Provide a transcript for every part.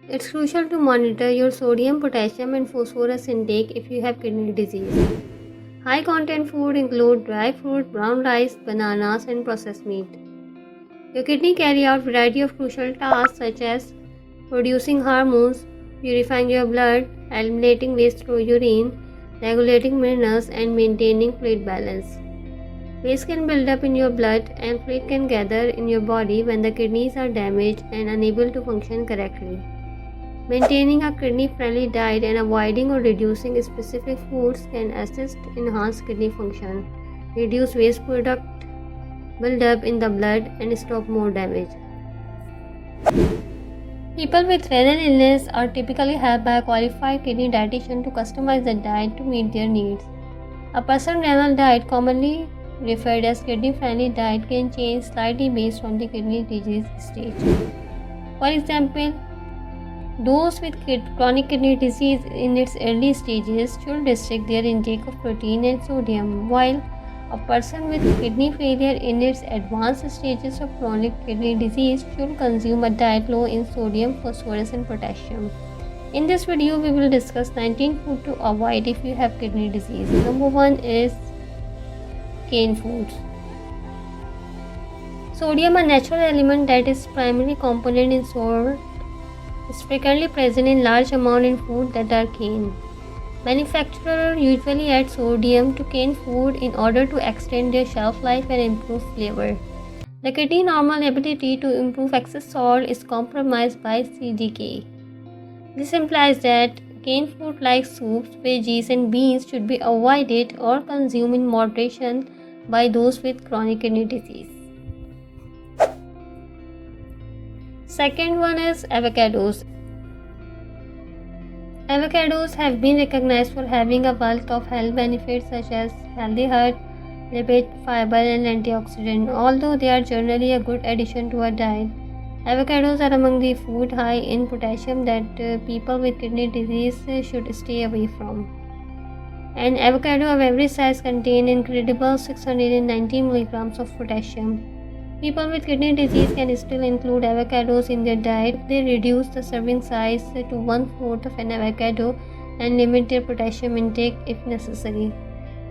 It's crucial to monitor your sodium, potassium, and phosphorus intake if you have kidney disease. High content food include dry fruit, brown rice, bananas, and processed meat. Your kidney carry out variety of crucial tasks such as producing hormones, purifying your blood, eliminating waste through urine, regulating minerals, and maintaining fluid balance. Waste can build up in your blood and fluid can gather in your body when the kidneys are damaged and unable to function correctly. Maintaining a kidney-friendly diet and avoiding or reducing specific foods can assist enhance kidney function, reduce waste product buildup in the blood, and stop more damage. People with renal illness are typically helped by a qualified kidney dietitian to customize the diet to meet their needs. A person's renal diet, commonly referred as kidney-friendly diet, can change slightly based on the kidney disease stage. For example, those with chronic kidney disease in its early stages should restrict their intake of protein and sodium, while a person with kidney failure in its advanced stages of chronic kidney disease should consume a diet low in sodium, phosphorus, and potassium. In this video, we will discuss 19 food to avoid if you have kidney disease. Number 1 is canned foods. Sodium, a natural element that is primary component in salt, is frequently present in large amount in food that are canned. Manufacturers usually add sodium to canned food in order to extend their shelf life and improve flavor. The kidney normal ability to improve excess salt is compromised by CDK. This implies that canned food like soups, veggies, and beans should be avoided or consumed in moderation by those with chronic kidney disease. Second one is avocados. Avocados have been recognized for having a wealth of health benefits such as healthy heart, lipid, fiber, and antioxidant. Although they are generally a good addition to a diet, avocados are among the food high in potassium that people with kidney disease should stay away from. An avocado of every size contains incredible 690 milligrams of potassium. People with kidney disease can still include avocados in their diet if they reduce the serving size to 1/4 of an avocado and limit their potassium intake if necessary.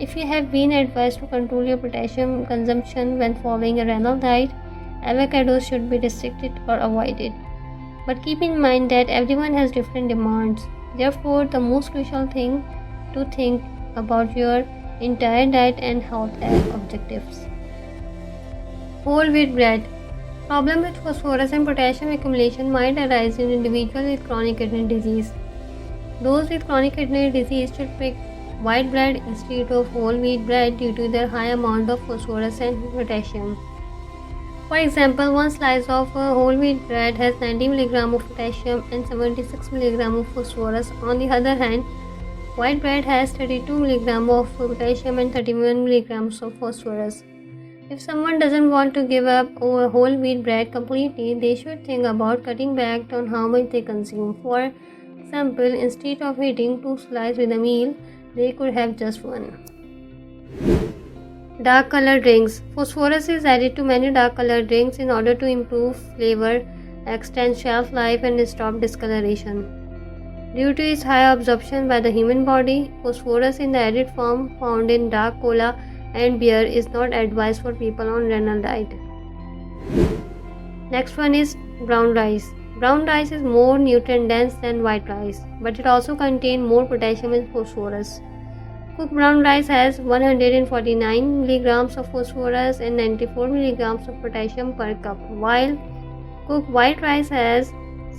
If you have been advised to control your potassium consumption when following a renal diet, avocados should be restricted or avoided. But keep in mind that everyone has different demands. Therefore, the most crucial thing to think about your entire diet and health objectives. Whole wheat bread. Problem with phosphorus and potassium accumulation might arise in individuals with chronic kidney disease. Those with chronic kidney disease should pick white bread instead of whole wheat bread due to their high amount of phosphorus and potassium. For example, one slice of whole wheat bread has 90 mg of potassium and 76 mg of phosphorus. On the other hand, white bread has 32 mg of potassium and 31 mg of phosphorus. If someone doesn't want to give up whole wheat bread completely, they should think about cutting back on how much they consume. For example, instead of eating 2 slices with a meal, they could have just one. Dark colored drinks. Phosphorus is added to many dark colored drinks in order to improve flavor, extend shelf life, and stop discoloration. Due to its high absorption by the human body, phosphorus in the added form found in dark cola and beer is not advised for people on renal diet. Next one is brown rice. Brown rice is more nutrient dense than white rice, but it also contains more potassium and phosphorus. Cooked brown rice has 149 milligrams of phosphorus and 94 milligrams of potassium per cup, while cooked white rice has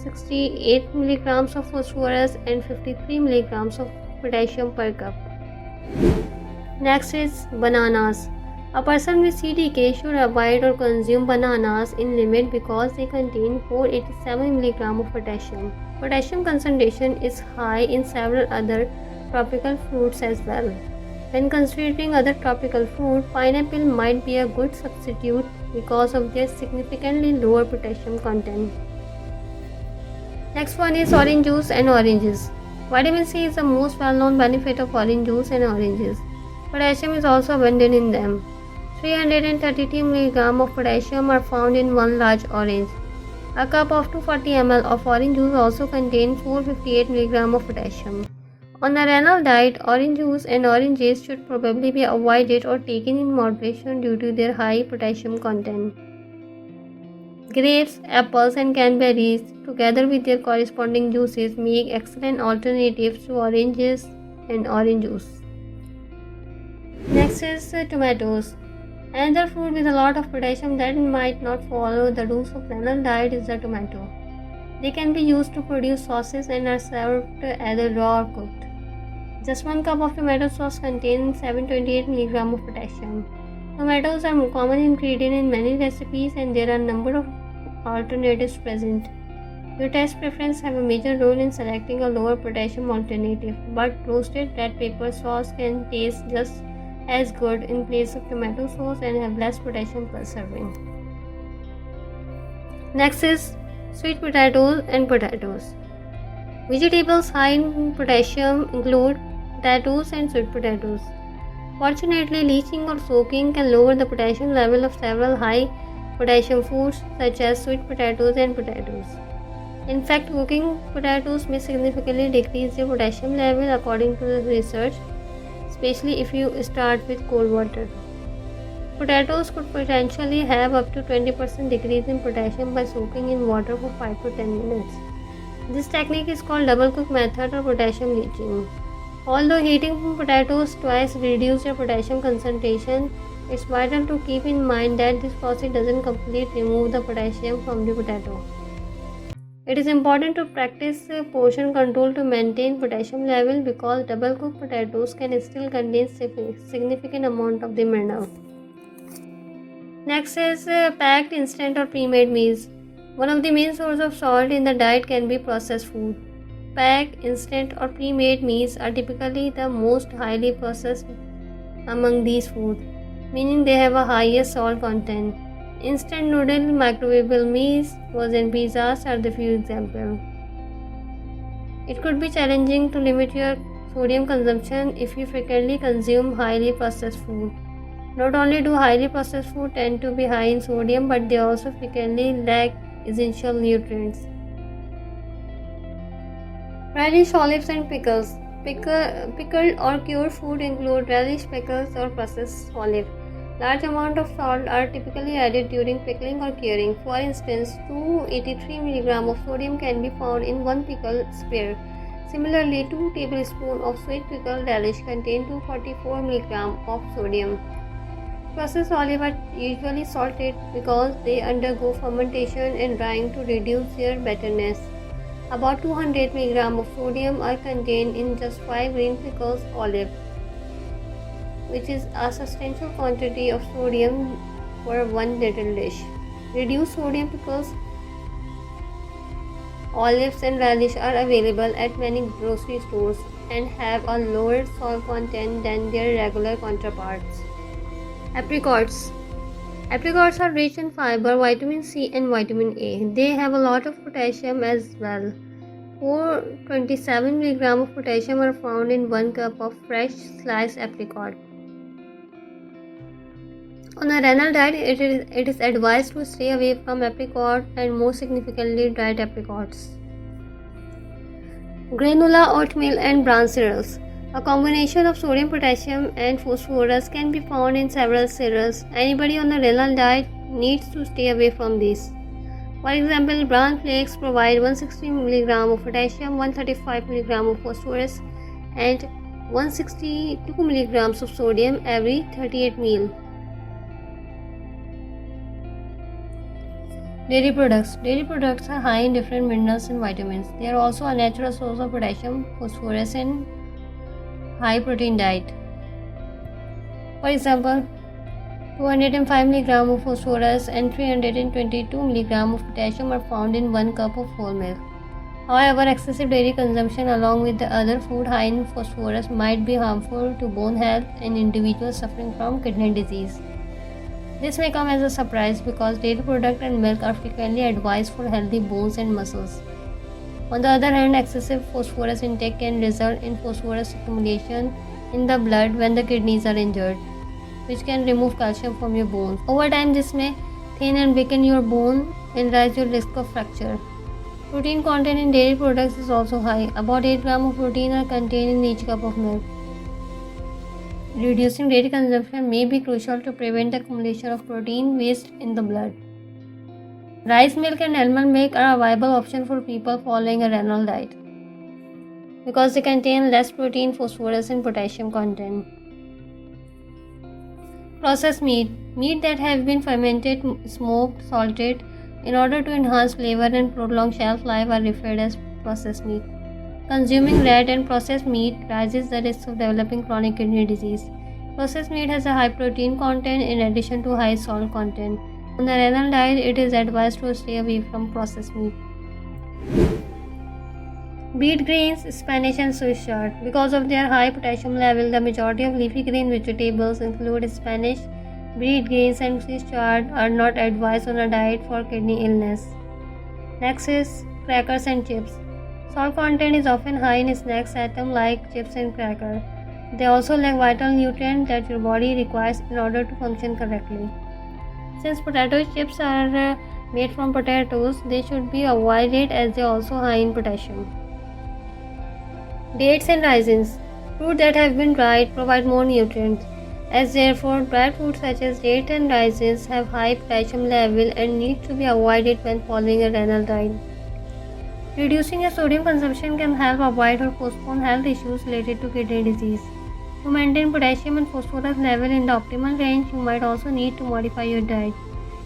68 milligrams of phosphorus and 53 milligrams of potassium per cup. Next is bananas. A person with CDK should avoid or consume bananas in limit because they contain 487 mg of potassium. Potassium concentration is high in several other tropical fruits as well. When considering other tropical fruit, pineapple might be a good substitute because of their significantly lower potassium content. Next one is orange juice and oranges. Vitamin C is the most well-known benefit of orange juice and oranges. Potassium is also abundant in them. 332 mg of potassium are found in one large orange. A cup of 240 ml of orange juice also contains 458 mg of potassium. On a renal diet, orange juice and oranges should probably be avoided or taken in moderation due to their high potassium content. Grapes, apples, and cranberries, together with their corresponding juices, make excellent alternatives to oranges and orange juice. Next is tomatoes. Another fruit with a lot of potassium that might not follow the rules of renal diet is the tomato. They can be used to produce sauces and are served either raw or cooked. Just 1 cup of tomato sauce contains 728 mg of potassium. Tomatoes are a common ingredient in many recipes and there are a number of alternatives present. Your taste preference have a major role in selecting a lower potassium alternative, but roasted red pepper sauce can taste just as good in place of tomato sauce and have less potassium per serving. Next is sweet potatoes and potatoes. Vegetables high in potassium include potatoes and sweet potatoes. Fortunately, leaching or soaking can lower the potassium level of several high potassium foods such as sweet potatoes and potatoes. In fact, cooking potatoes may significantly decrease their potassium level according to the research, especially if you start with cold water. Potatoes could potentially have up to 20% decrease in potassium by soaking in water for 5 to 10 minutes. This technique is called double cook method or potassium leaching. Although heating potatoes twice reduces their potassium concentration, it's vital to keep in mind that this process doesn't completely remove the potassium from the potato. It is important to practice portion control to maintain potassium level because double cooked potatoes can still contain significant amount of the mineral. Next is packed instant or pre-made meals. One of the main sources of salt in the diet can be processed food. Packed, instant or pre-made meals are typically the most highly processed among these foods, meaning they have a higher salt content. Instant noodle, microwavable meals, frozen pizzas are the few examples. It could be challenging to limit your sodium consumption if you frequently consume highly processed food. Not only do highly processed food tend to be high in sodium, but they also frequently lack essential nutrients. Relish, olives, and pickles. Pickled or cured food include relish, pickles, or processed olive. Large amounts of salt are typically added during pickling or curing. For instance, 283 mg of sodium can be found in 1 pickle spear. Similarly, 2 tablespoons of sweet pickled relish contain 244 mg of sodium. Processed olives are usually salted because they undergo fermentation and drying to reduce their bitterness. About 200 mg of sodium are contained in just 5 green pickles olive, which is a substantial quantity of sodium for one little dish. Reduced sodium pickles, olives, and relish are available at many grocery stores and have a lower salt content than their regular counterparts. Apricots. Apricots are rich in fiber, vitamin C, and vitamin A. They have a lot of potassium as well. 427 mg of potassium are found in 1 cup of fresh sliced apricot. On a renal diet, it is advised to stay away from apricot and more significantly dried apricots. Granola, oatmeal, and bran cereals. A combination of sodium, potassium, and phosphorus can be found in several cereals. Anybody on a renal diet needs to stay away from these. For example, bran flakes provide 160 mg of potassium, 135 mg of phosphorus, and 162 mg of sodium every 38 meals. Dairy products. Dairy products are high in different minerals and vitamins. They are also a natural source of potassium, phosphorus, and high protein diet. For example, 205 mg of phosphorus and 322 mg of potassium are found in 1 cup of whole milk. However, excessive dairy consumption along with the other food high in phosphorus might be harmful to bone health in individuals suffering from kidney disease. This may come as a surprise because dairy products and milk are frequently advised for healthy bones and muscles. On the other hand, excessive phosphorus intake can result in phosphorus accumulation in the blood when the kidneys are injured, which can remove calcium from your bones. Over time, this may thin and weaken your bone and rise your risk of fracture. Protein content in dairy products is also high. About 8 grams of protein are contained in each cup of milk. Reducing dairy consumption may be crucial to prevent the accumulation of protein waste in the blood. Rice milk and almond milk are a viable option for people following a renal diet because they contain less protein, phosphorus, and potassium content. Processed meat. Meat that have been fermented, smoked, salted in order to enhance flavor and prolong shelf life are referred as processed meat. Consuming red and processed meat raises the risk of developing chronic kidney disease. Processed meat has a high protein content in addition to high salt content. On the renal diet, it is advised to stay away from processed meat. Beet grains, spinach and Swiss chard. Because of their high potassium level, the majority of leafy green vegetables include spinach, beet grains and Swiss chard are not advised on a diet for kidney illness. Next is crackers and chips. Salt content is often high in snacks items like chips and crackers. They also lack vital nutrients that your body requires in order to function correctly. Since potato chips are made from potatoes, they should be avoided as they are also high in potassium. Dates and raisins. Fruit that have been dried provide more nutrients. As therefore, dried fruits such as dates and raisins have high potassium level and need to be avoided when following a renal diet. Reducing your sodium consumption can help avoid or postpone health issues related to kidney disease. To maintain potassium and phosphorus level in the optimal range, you might also need to modify your diet.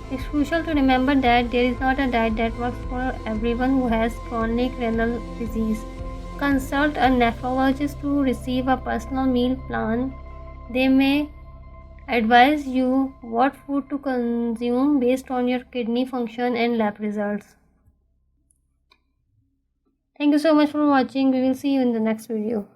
It's crucial to remember that there is not a diet that works for everyone who has chronic renal disease. Consult a nephrologist to receive a personal meal plan. They may advise you what food to consume based on your kidney function and lab results. Thank you so much for watching. We will see you in the next video.